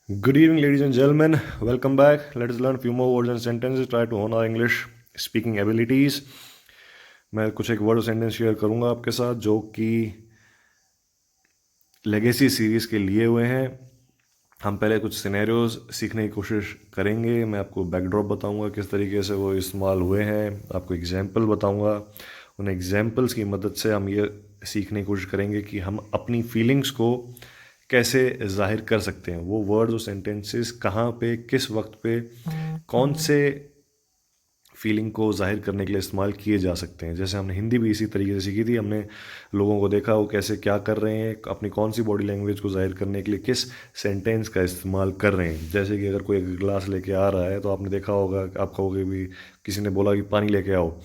Good evening, ladies and gentlemen. Welcome back. Let us learn few more words and sentences. Try to hone our English speaking abilities. मैं कुछ एक word और sentence share करूंगा आपके साथ जो कि लेगेसी सीरीज के लिए हुए हैं। हम पहले कुछ सिनेरियोज सीखने की कोशिश करेंगे। मैं आपको बैकड्रॉप बताऊंगा किस तरीके से वो इस्तेमाल हुए हैं। आपको एग्जाम्पल बताऊंगा। उन एग्जाम्पल्स की मदद से हम ये सीखने की कोशिश करेंगे कि हम अपनी फीलिंग्स को कैसे जाहिर कर सकते हैं। वो वर्ड्स और सेंटेंसेस कहाँ पे, किस वक्त पे, कौन से फीलिंग को जाहिर करने के लिए इस्तेमाल किए जा सकते हैं। जैसे हमने हिंदी भी इसी तरीके से सीखी थी। हमने लोगों को देखा वो कैसे क्या कर रहे हैं, अपनी कौन सी बॉडी लैंग्वेज को जाहिर करने के लिए किस सेंटेंस का इस्तेमाल कर रहे हैं। जैसे कि अगर कोई एक गिलास लेके आ रहा है तो आपने देखा होगा, आप कहोगे भी, किसी ने बोला कि पानी लेके आओ,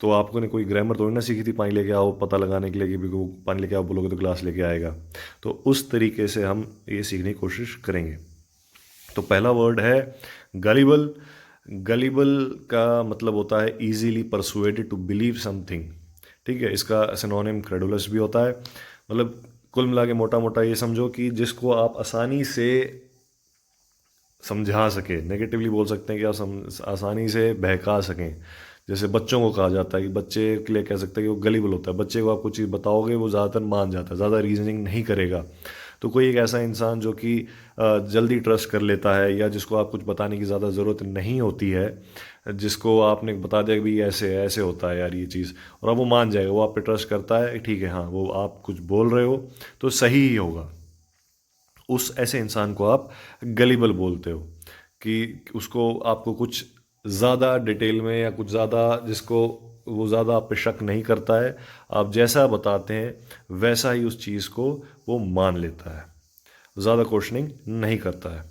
तो आपको ने कोई ग्रामर थोड़ी ना सीखी थी पानी लेके आओ पता लगाने के लिए कि भी वो पानी लेके आओ बोलोगे तो गिलास लेके आएगा। तो उस तरीके से हम ये सीखने की कोशिश करेंगे। तो पहला वर्ड है गलिबल। गलिबल का मतलब होता है easily persuaded to believe something. ठीक है, इसका सिनोनिम क्रेडुलस भी होता है। मतलब कुल मिला के मोटा मोटा ये समझो कि जिसको आप आसानी से समझा सके। नेगेटिवली बोल सकते हैं कि आप आसानी से बहका सकें। जैसे बच्चों को कहा जाता है कि बच्चे के लिए कह सकते हैं कि वो गलीबल होता है। बच्चे को आप कुछ चीज़ बताओगे वो ज़्यादातर मान जाता है, ज़्यादा रीजनिंग नहीं करेगा। तो कोई एक ऐसा इंसान जो कि जल्दी ट्रस्ट कर लेता है, या जिसको आप कुछ बताने की ज़्यादा ज़रूरत नहीं होती है, जिसको आपने बता दिया कि भाई ऐसे ऐसे होता है यार ये चीज़, और अब वो मान जाएगा, वो आप पे ट्रस्ट करता है, ठीक है हाँ वो आप कुछ बोल रहे हो तो सही ही होगा, उस ऐसे इंसान को आप गलीबल बोलते हो। कि उसको आपको कुछ ज़्यादा डिटेल में या कुछ ज़्यादा जिसको वो ज़्यादा आप पे शक नहीं करता है, आप जैसा बताते हैं वैसा ही उस चीज़ को वो मान लेता है, ज़्यादा क्वेश्चनिंग नहीं करता है।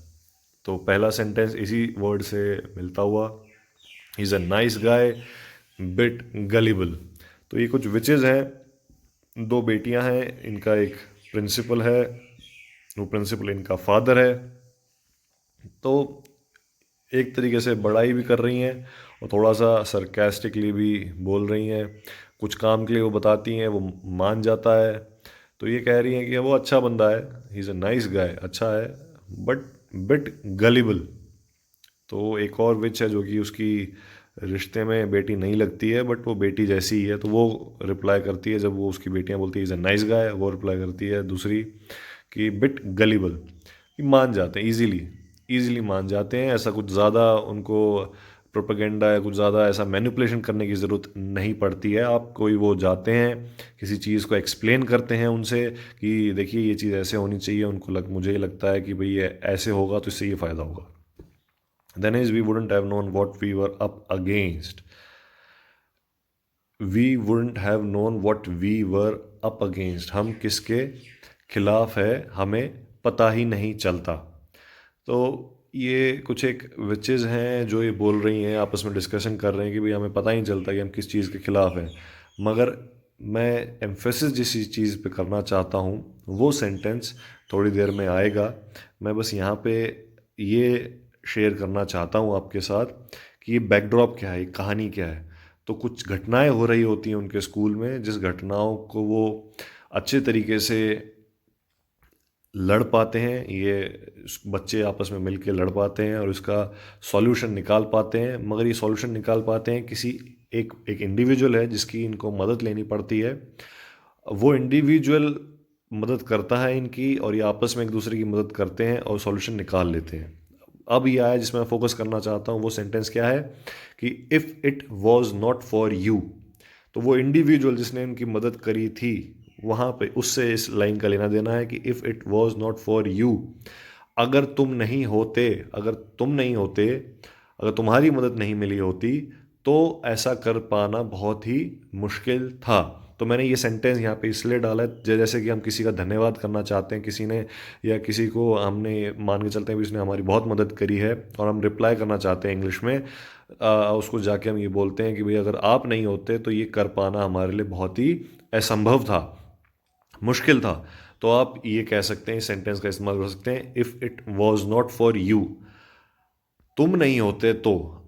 तो पहला सेंटेंस इसी वर्ड से मिलता हुआ, is a nice guy bit gullible. तो ये कुछ विचेज़ हैं, दो बेटियां हैं, इनका एक प्रिंसिपल है, वो प्रिंसिपल इनका फादर है। तो एक तरीके से बड़ाई भी कर रही हैं और थोड़ा सा सरकास्टिकली भी बोल रही हैं। कुछ काम के लिए वो बताती हैं, वो मान जाता है। तो ये कह रही हैं कि वो अच्छा बंदा है, he is a nice guy, अच्छा है, बट बिट गलिबल। तो एक और विच है जो कि उसकी रिश्ते में बेटी नहीं लगती है, बट वो बेटी जैसी ही है। तो वो रिप्लाई करती है, जब वो उसकी बेटियां बोलती है इज़ अ नाइस गाय, वो रिप्लाई करती है दूसरी कि बिट गलिबल, कि मान जाते हैं इजीली, इजीली मान जाते हैं। ऐसा कुछ ज़्यादा उनको प्रोपेगेंडा या कुछ ज़्यादा ऐसा मैनिपुलेशन करने की ज़रूरत नहीं पड़ती है। आप कोई वो जाते हैं किसी चीज़ को एक्सप्लेन करते हैं उनसे कि देखिए ये चीज़ ऐसे होनी चाहिए, उनको मुझे ये लगता है कि भाई ये ऐसे होगा तो इससे ये फ़ायदा होगा। Then is we wouldn't have known what we were up against. We wouldn't have known what we were up against. हम किसके खिलाफ है हमें पता ही नहीं चलता। तो ये कुछ एक विचेज़ हैं जो ये बोल रही हैं, आपस में डिस्कशन कर रहे हैं कि भाई हमें पता ही नहीं चलता कि हम किस चीज़ के खिलाफ हैं। मगर मैं एम्फेसिस जिस चीज़ पे करना चाहता हूँ वो सेंटेंस थोड़ी देर में आएगा। मैं बस यहाँ पे ये शेयर करना चाहता हूँ आपके साथ कि ये बैकड्रॉप क्या है, ये कहानी क्या है। तो कुछ घटनाएं हो रही होती हैं उनके स्कूल में, जिस घटनाओं को वो अच्छे तरीके से लड़ पाते हैं, ये बच्चे आपस में मिलके लड़ पाते हैं और इसका सॉल्यूशन निकाल पाते हैं। मगर ये सॉल्यूशन निकाल पाते हैं किसी एक एक इंडिविजुअल है जिसकी इनको मदद लेनी पड़ती है। वो इंडिविजुअल मदद करता है इनकी, और ये आपस में एक दूसरे की मदद करते हैं और सॉल्यूशन निकाल लेते हैं। अब ये आया जिसमें मैं फोकस करना चाहता हूँ, वो सेंटेंस क्या है कि if it was not for you. तो वो इंडिविजुअल जिसने उनकी मदद करी थी, वहाँ पे उससे इस लाइन का लेना देना है कि if it was not for you. अगर तुम नहीं होते, अगर तुम नहीं होते, अगर तुम्हारी मदद नहीं मिली होती तो ऐसा कर पाना बहुत ही मुश्किल था। तो मैंने ये सेंटेंस यहाँ पे इसलिए डाला है जैसे कि हम किसी का धन्यवाद करना चाहते हैं, किसी ने या किसी को हमने मान के चलते हैं कि उसने हमारी बहुत मदद करी है और हम रिप्लाई करना चाहते हैं इंग्लिश में। उसको जाके हम ये बोलते हैं कि भाई अगर आप नहीं होते तो ये कर पाना हमारे लिए बहुत ही असंभव था, मुश्किल था। तो आप ये कह सकते हैं, इस सेंटेंस का इस्तेमाल कर सकते हैं, if it was not for you. तुम नहीं होते तो,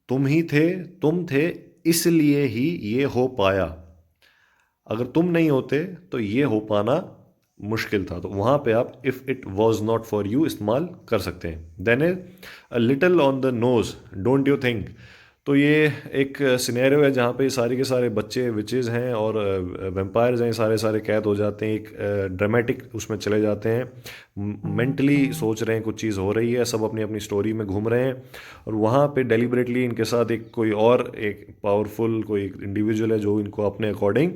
तुम ही थे, तुम थे, इसलिए ही ये हो पाया। अगर तुम नहीं होते तो ये हो पाना मुश्किल था, तो वहाँ पे आप if it was not for you इस्तेमाल कर सकते हैं। Then is a little on the nose, don't you think. तो ये एक सिनेरियो है जहाँ पे सारे के सारे बच्चे विचेज़ हैं और वेम्पायर्स हैं, सारे सारे कैद हो जाते हैं, एक ड्रामेटिक उसमें चले जाते हैं, मेंटली सोच रहे हैं कुछ चीज़ हो रही है, सब अपनी अपनी स्टोरी में घूम रहे हैं, और वहाँ पे डेलिबरेटली इनके साथ एक कोई और एक पावरफुल कोई इंडिविजुअल है जो इनको अपने अकॉर्डिंग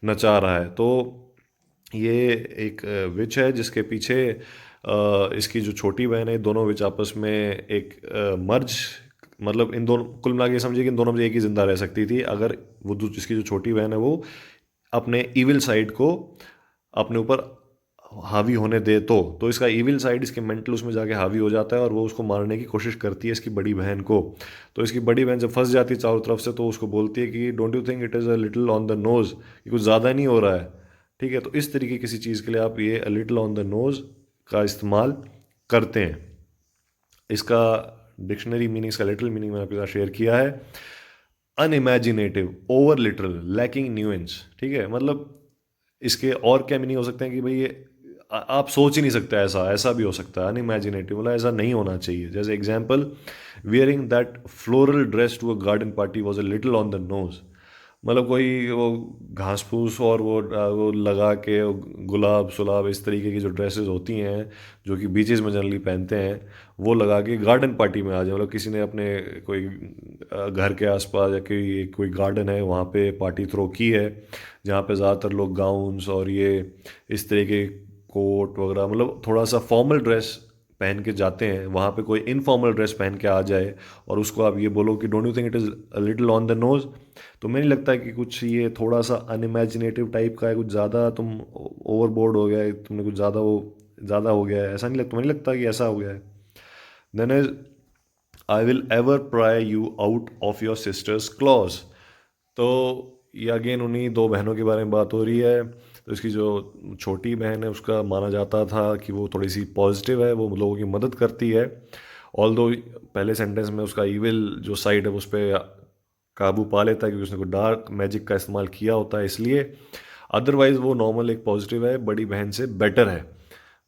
नचा रहा है। तो ये एक विच है जिसके पीछे इसकी जो छोटी बहन है, दोनों विच आपस में एक मर्ज, मतलब इन दोनों, कुल मिला के समझिए कि इन दोनों में से एक ही जिंदा रह सकती थी अगर वो जिसकी जो छोटी बहन है वो अपने इविल साइड को अपने ऊपर हावी होने दे। तो इसका इविल साइड, इसके मेंटल उसमें जाके हावी हो जाता है और वो उसको मारने की कोशिश करती है इसकी बड़ी बहन को। तो इसकी बड़ी बहन जब फंस जाती है चारों तरफ से, तो उसको बोलती है कि don't you think it is a little on the knows, कि कुछ ज़्यादा नहीं हो रहा है। ठीक है, तो इस तरीके किसी चीज़ के लिए आप ये अ लिटिल ऑन द नोज का इस्तेमाल करते हैं। इसका डिक्शनरी मीनिंग, इसका लिटरल मीनिंग मैंने आपके साथ शेयर किया है। Unimaginative, over literal, lacking nuance. ठीक है, मतलब इसके और क्या मीनिंग हो सकते हैं कि भाई ये आप सोच ही नहीं सकते, ऐसा ऐसा भी हो सकता है। अनइमेजिनेटिव मतलब ऐसा नहीं होना चाहिए। जैसे example, wearing that floral dress to a garden party was a little on the nose. मतलब कोई वो घास फूस और वो लगा के गुलाब सुलाब इस तरीके की जो ड्रेसेस होती हैं जो कि बीचेस में जनरली पहनते हैं, वो लगा के गार्डन पार्टी में आ जाए। मतलब किसी ने अपने कोई घर के आसपास या कोई कोई गार्डन है वहाँ पे पार्टी थ्रो की है, जहाँ पे ज़्यादातर लोग गाउन्स और ये इस तरह के कोट वगैरह, मतलब थोड़ा सा फॉर्मल ड्रेस पहन के जाते हैं, वहाँ पे कोई इनफॉर्मल ड्रेस पहन के आ जाए और उसको आप ये बोलो कि don't you think it is a little on the knows. तो मुझे नहीं लगता कि कुछ ये थोड़ा सा अनइमेजिनेटिव टाइप का है, कुछ ज़्यादा तुम ओवरबोर्ड हो गया है, तुमने कुछ ज़्यादा वो ज़्यादा हो गया है, ऐसा नहीं लगता, मुझे नहीं लगता कि ऐसा हो गया है। Then is I will ever pry you out of your sister's claws. तो ये अगेन उन्हीं दो बहनों के बारे में बात हो रही है। तो इसकी जो छोटी बहन है उसका माना जाता था कि वो थोड़ी सी पॉजिटिव है, वो लोगों की मदद करती है, ऑल दो पहले सेंटेंस में उसका ईविल जो साइड है उस पर काबू पा लेता है क्योंकि उसने कोई डार्क मैजिक का इस्तेमाल किया होता है इसलिए। अदरवाइज वो नॉर्मल एक पॉजिटिव है, बड़ी बहन से बेटर है।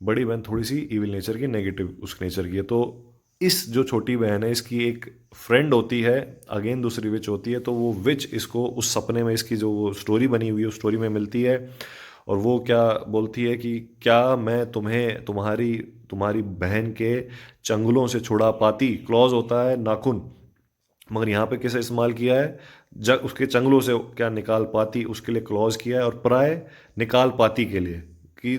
बड़ी बहन थोड़ी सी इविल नेचर की, नेगेटिव उस नेचर की है। तो इस जो छोटी बहन है इसकी एक फ्रेंड होती है, अगेन दूसरी विच होती है। तो वो विच इसको उस सपने में, इसकी जो वो स्टोरी बनी हुई है उस स्टोरी में मिलती है, और वो क्या बोलती है कि क्या मैं तुम्हें तुम्हारी तुम्हारी बहन के चंगुलों से छुड़ा पाती। क्लॉज होता है नाखून, मगर यहाँ पे कैसे इस्तेमाल किया है, जब उसके चंगलों से क्या निकाल पाती उसके लिए क्लॉज किया है, और प्राय निकाल पाती के लिए कि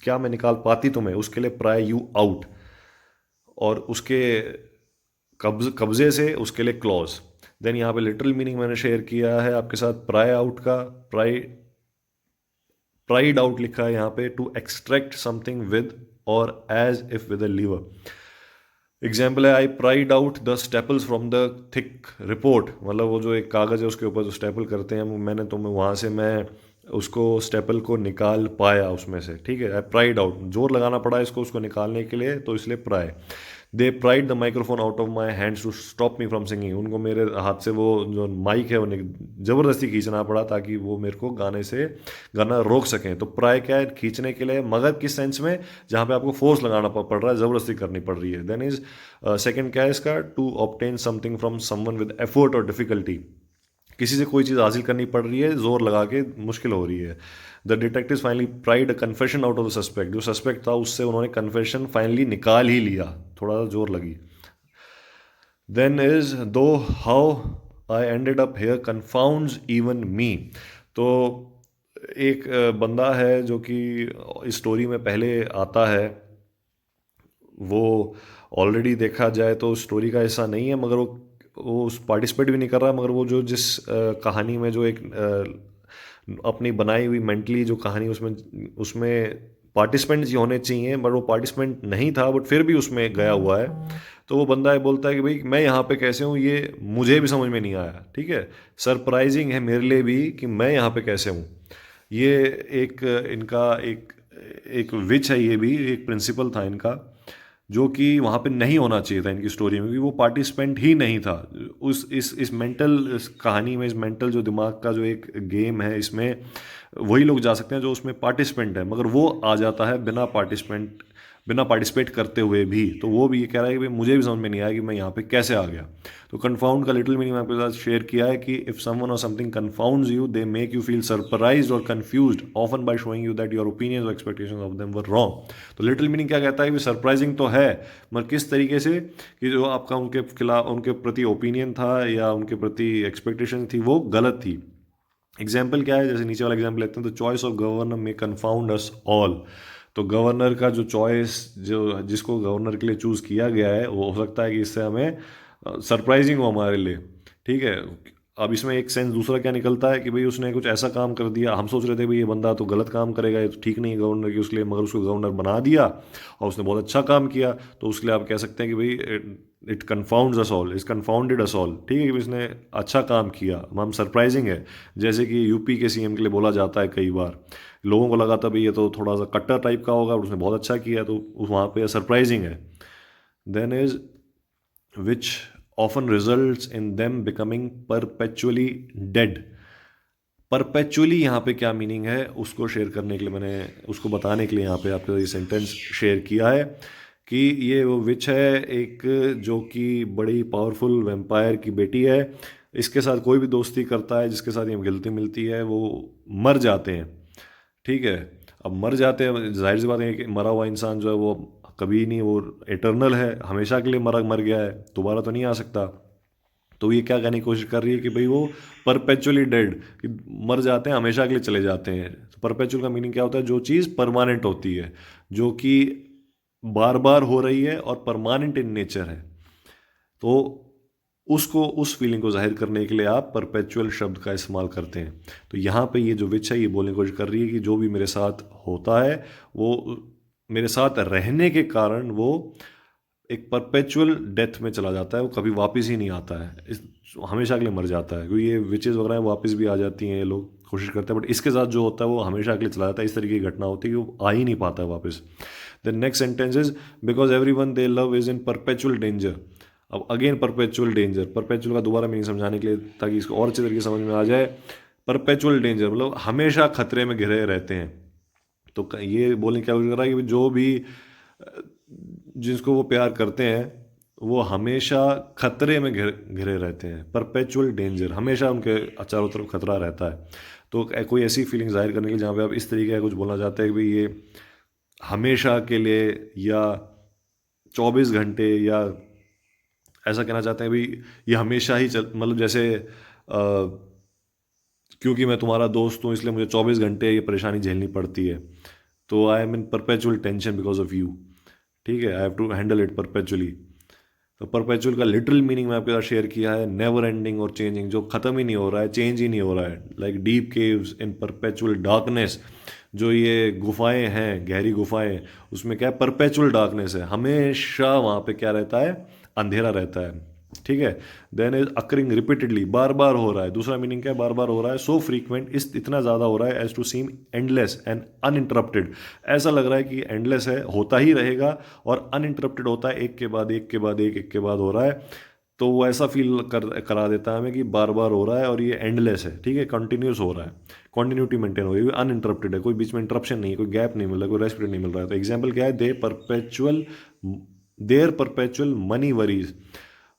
क्या मैं निकाल पाती तुम्हें, उसके लिए प्राय यू आउट, और उसके कब्जे से उसके लिए क्लॉज। देन यहाँ पे लिटरल मीनिंग मैंने शेयर किया है आपके साथ प्राय आउट का। प्राइड आउट लिखा है यहाँ पे, to extract something with or as if with a lever. Example है, I pried out the staples from the thick report. मतलब वो जो एक कागज़ है उसके ऊपर जो स्टेपल करते हैं, मैंने तुम्हें वहाँ से मैं उसको स्टेपल को निकाल पाया उसमें से। ठीक है, आई प्राइड आउट, जोर लगाना पड़ा इसको उसको निकालने के लिए, तो इसलिए pry. They pried the microphone out of my hands to stop me from singing. उनको मेरे हाथ से वो जो माइक है वो ज़बरदस्ती खींचना पड़ा ताकि वो मेरे को गाना रोक सकें। तो प्राय क्या है, खींचने के लिए, मगर किस सेंस में, जहाँ पे आपको फोर्स लगाना पड़ रहा है, ज़बरदस्ती करनी पड़ रही है। देन इज सेकंड क्या है इसका, to obtain something from someone with effort और डिफिकल्टी। किसी से कोई चीज़ हासिल करनी पड़ रही है, जोर लगा के, मुश्किल हो रही है। The detective finally pride confession out of the suspect. जो सस्पेक्ट था उससे उन्होंने कन्फेशन फाइनली निकाल ही लिया, थोड़ा सा जोर लगी। Then is though how I ended up here confounds even me. तो एक बंदा है जो कि इस स्टोरी में पहले आता है, वो ऑलरेडी देखा जाए तो स्टोरी का हिस्सा नहीं है, मगर वो उस पार्टिसिपेट भी नहीं कर रहा, मगर वो जो जिस कहानी में जो एक अपनी बनाई हुई मेंटली जो कहानी उसमें उसमें पार्टिसिपेंट जी होने चाहिए, बट वो पार्टिसिपेंट नहीं था, बट फिर भी उसमें गया हुआ है। तो वो बंदा है बोलता है कि भाई मैं यहाँ पे कैसे हूँ, ये मुझे भी समझ में नहीं आया। ठीक है, सरप्राइजिंग है मेरे लिए भी कि मैं यहाँ पे कैसे हूँ। ये एक इनका एक एक विच है, ये भी एक प्रिंसिपल था इनका। जो कि वहाँ पे नहीं होना चाहिए था इनकी स्टोरी में, क्योंकि वो पार्टिसिपेंट ही नहीं था उस इस मेंटल इस कहानी में। इस मेंटल जो दिमाग का जो एक गेम है, इसमें वही लोग जा सकते हैं जो उसमें पार्टिसिपेंट है, मगर वो आ जाता है बिना पार्टिसिपेट करते हुए भी। तो वो भी ये कह रहा है कि भाई मुझे भी समझ में नहीं आया कि मैं यहाँ पे कैसे आ गया। तो कन्फाउंड का लिटिल मीनिंग मैं आपके साथ शेयर किया है कि if someone or something confounds you, they make you feel surprised or confused, often by showing you that your opinions or expectations of them were wrong. तो लिटिल मीनिंग क्या कहता है कि सरप्राइजिंग तो है, मगर किस तरीके से कि जो आपका उनके खिलाफ, उनके प्रति ओपिनियन था या उनके प्रति एक्सपेक्टेशन थी, वो गलत थी। एग्जाम्पल क्या है, जैसे नीचे वाला एग्जाम्पल लेते हैं, तो चॉइस ऑफ गवर्नर में कन्फाउंड अस ऑल। तो गवर्नर का जो चॉइस, जो जिसको गवर्नर के लिए चूज़ किया गया है, वो हो सकता है कि इससे हमें सरप्राइजिंग हो हमारे लिए। ठीक है। अब इसमें एक सेंस दूसरा क्या निकलता है कि भाई उसने कुछ ऐसा काम कर दिया, हम सोच रहे थे भाई ये बंदा तो गलत काम करेगा, ये तो ठीक नहीं है गवर्नर के उसके लिए, मगर उसको गवर्नर बना दिया और उसने बहुत अच्छा काम किया, तो उसके लिए आप कह सकते हैं कि भाई it confounds us all, is confounded us all. ठीक है कि इसने अच्छा काम किया, हम सरप्राइजिंग है। जैसे कि यूपी के सीएम के लिए बोला जाता है कई बार, लोगों को लगा था भाई ये तो थोड़ा सा कट्टर टाइप का होगा, उसने बहुत अच्छा किया, तो वहाँ पे सरप्राइजिंग है। Then is which often results in them becoming perpetually dead। Perpetually यहाँ पे क्या मीनिंग है उसको शेयर करने के लिए मैंने, उसको बताने के लिए यहाँ पे आपके ये सेंटेंस शेयर किया है कि ये वो विच है एक, जो कि बड़ी पावरफुल वैम्पायर की बेटी है। इसके साथ कोई भी दोस्ती करता है जिसके साथ ये मिलती मिलती है, वो मर जाते हैं। ठीक है। अब मर जाते हैं, जाहिर सी बात है कि मरा हुआ इंसान जो है वो कभी नहीं, वो इटर्नल है, हमेशा के लिए मर गया है, दोबारा तो नहीं आ सकता। तो ये क्या कहने की कोशिश कर रही है कि भाई वो परपेचुअली डेड, कि मर जाते हैं, हमेशा के लिए चले जाते हैं। तो परपेचुअल का मीनिंग क्या होता है, जो चीज़ परमानेंट होती है, जो कि बार बार हो रही है और परमानेंट इन नेचर है। तो उसको, उस फीलिंग को जाहिर करने के लिए आप परपेचुअल शब्द का इस्तेमाल करते हैं। तो यहाँ पे ये जो विच है ये बोलने की कोशिश कर रही है कि जो भी मेरे साथ होता है, वो मेरे साथ रहने के कारण वो एक परपेचुअल डेथ में चला जाता है, वो कभी वापस ही नहीं आता है, हमेशा के लिए मर जाता है। क्योंकि ये विचेस वगैरह वापस भी आ जाती हैं, ये लोग कोशिश करते हैं, बट इसके साथ जो होता है वो हमेशा के लिए चला जाता है। इस तरीके की घटना होती है कि वो आ ही नहीं पाता है वापस। The next sentence is because every one they love is in perpetual danger. अब अगेन परपेचुअल डेंजर, परपेचुअल का दोबारा मीनिंग समझाने के लिए, ताकि इसको और अच्छे तरीके से समझ में आ जाए। परपेचुअल डेंजर मतलब हमेशा खतरे में घिरे रहते हैं। तो ये बोलने की क्या कोशिश कर रहा है कि जो भी जिसको वो प्यार करते हैं, वो हमेशा खतरे में घिरे रहते हैं। परपेचुअल डेंजर, हमेशा उनके चारों तरफ खतरा रहता है। तो कोई ऐसी फीलिंग जाहिर करने के लिए जहाँ पे आप इस तरीके का कुछ बोलना चाहते हैं कि भाई ये हमेशा के लिए या 24 घंटे, या ऐसा कहना चाहते हैं भाई ये हमेशा ही चल, मतलब जैसे क्योंकि मैं तुम्हारा दोस्त हूँ इसलिए मुझे 24 घंटे ये परेशानी झेलनी पड़ती है, तो I am in perpetual tension because of you. ठीक है, I have to handle it perpetually. तो परपेचुअल का लिटरल मीनिंग मैं आपके साथ शेयर किया है, नेवर एंडिंग और चेंजिंग, जो खत्म ही नहीं हो रहा है, चेंज ही नहीं हो रहा है। लाइक डीप केव्स इन परपेचुअल डार्कनेस, जो ये गुफाएं हैं, गहरी गुफाएं, उसमें क्या है, परपेचुअल डार्कनेस है, हमेशा वहाँ पे क्या रहता है, अंधेरा रहता है। ठीक है। देन इज अकरिंग रिपीटेडली, बार बार हो रहा है। दूसरा मीनिंग क्या है, बार बार हो रहा है। सो फ्रीक्वेंट, इस इतना ज़्यादा हो रहा है, as to seem endless and uninterrupted, ऐसा लग रहा है कि एंडलेस है, होता ही रहेगा, और अनइंटरप्टेड होता है, एक के बाद एक के बाद एक के बाद हो रहा है। तो वो ऐसा फील करा देता है हमें कि बार बार हो रहा है और ये एंडलेस है। ठीक है, कंटिन्यूस हो रहा है, कॉन्टिन्यूटी मेंटेन हो रही है, अनइंटरप्टेड है, कोई बीच में इंटरप्शन नहीं है, कोई गैप नहीं मिल रहा है, कोई रेस्पिरेट नहीं मिल रहा है। तो एग्जाम्पल क्या है, देयर परपेचुअल मनी वरीज,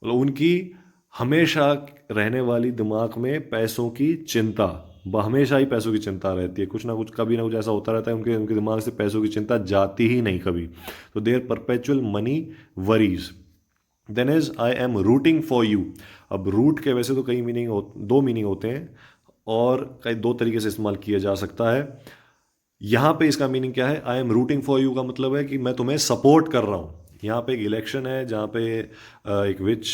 मतलब उनकी हमेशा रहने वाली दिमाग में पैसों की चिंता, हमेशा ही पैसों की चिंता रहती है, कुछ ना कुछ, कभी ना कुछ ऐसा होता रहता है, उनके उनके दिमाग से पैसों की चिंता जाती ही नहीं कभी। तो there perpetual money worries. Then is I am rooting for you. अब रूट के वैसे तो कई मीनिंग दो मीनिंग होते हैं, और कई दो तरीके से इस्तेमाल किया जा सकता है। यहाँ पे इसका मीनिंग क्या है, I am rooting for you का मतलब है कि मैं तुम्हें सपोर्ट कर रहा हूँ। यहाँ पे एक इलेक्शन है जहाँ पे एक विच,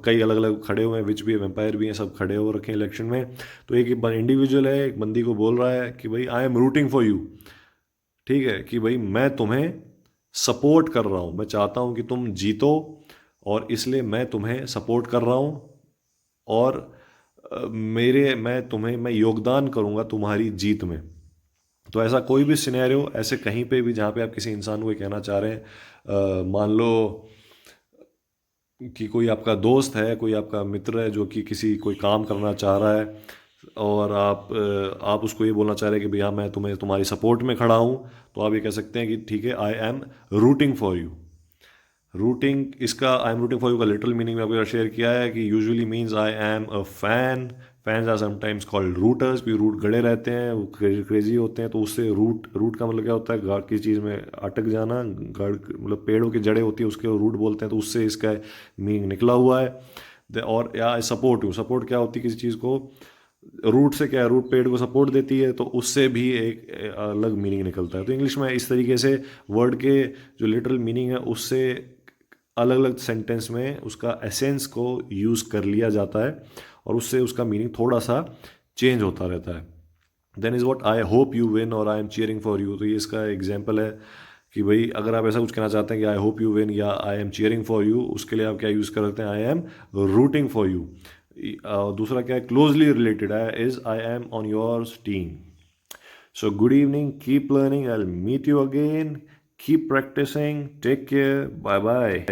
कई अलग अलग खड़े हुए हैं, विच भी है, वेम्पायर भी हैं, सब खड़े हो रखे हैं इलेक्शन में। तो एक इंडिविजुअल है, एक बंदी को बोल रहा है कि भाई आई एम रूटिंग फॉर यू। ठीक है, कि भाई मैं तुम्हें सपोर्ट कर रहा हूँ, मैं चाहता हूँ कि तुम जीतो, और इसलिए मैं तुम्हें सपोर्ट कर रहा हूँ, और मैं योगदान करूँगा तुम्हारी जीत में। तो ऐसा कोई भी सिनेरियो, ऐसे कहीं पे भी जहाँ पे आप किसी इंसान को ये कहना चाह रहे हैं, मान लो कि कोई आपका दोस्त है, कोई आपका मित्र है जो कि किसी कोई काम करना चाह रहा है, और आप उसको ये बोलना चाह रहे हैं कि भैया मैं तुम्हारी सपोर्ट में खड़ा हूँ, तो आप ये कह सकते हैं कि ठीक है, I am rooting for you. Rooting, इसका I am rooting for you का लिटरल मीनिंग में आपको शेयर किया है कि usually means I am a fan. Fans are sometimes called rooters, भी रूट गड़े रहते हैं, वो क्रेजी होते हैं, तो उससे रूट, रूट का मतलब क्या होता है, गाड़ किसी चीज़ में अटक जाना, गाड़ मतलब पेड़ों की जड़ें होती है उसके रूट बोलते हैं, तो उससे इसका मीनिंग निकला हुआ है। और या सपोर्ट यू, सपोर्ट क्या होती है किसी चीज़ को, रूट से क्या है, रूट पेड़ को सपोर्ट देती है, तो उससे भी एक अलग मीनिंग निकलता है। तो इंग्लिश में इस तरीके से वर्ड के जो लिटरल मीनिंग है उससे अलग अलग सेंटेंस में उसका एसेंस को यूज़ कर लिया जाता है, और उससे उसका मीनिंग थोड़ा सा चेंज होता रहता है। Then is what I hope you win or I am cheering for you. तो ये इसका एग्जाम्पल है कि भाई अगर आप ऐसा कुछ कहना चाहते हैं कि आई होप यू विन या I am cheering for you, उसके लिए आप क्या यूज़ कर सकते हैं, I am rooting for you. दूसरा क्या है, क्लोजली रिलेटेड है, is I am on your team. So good evening, keep learning, I will meet you again, keep practising, take care, bye bye.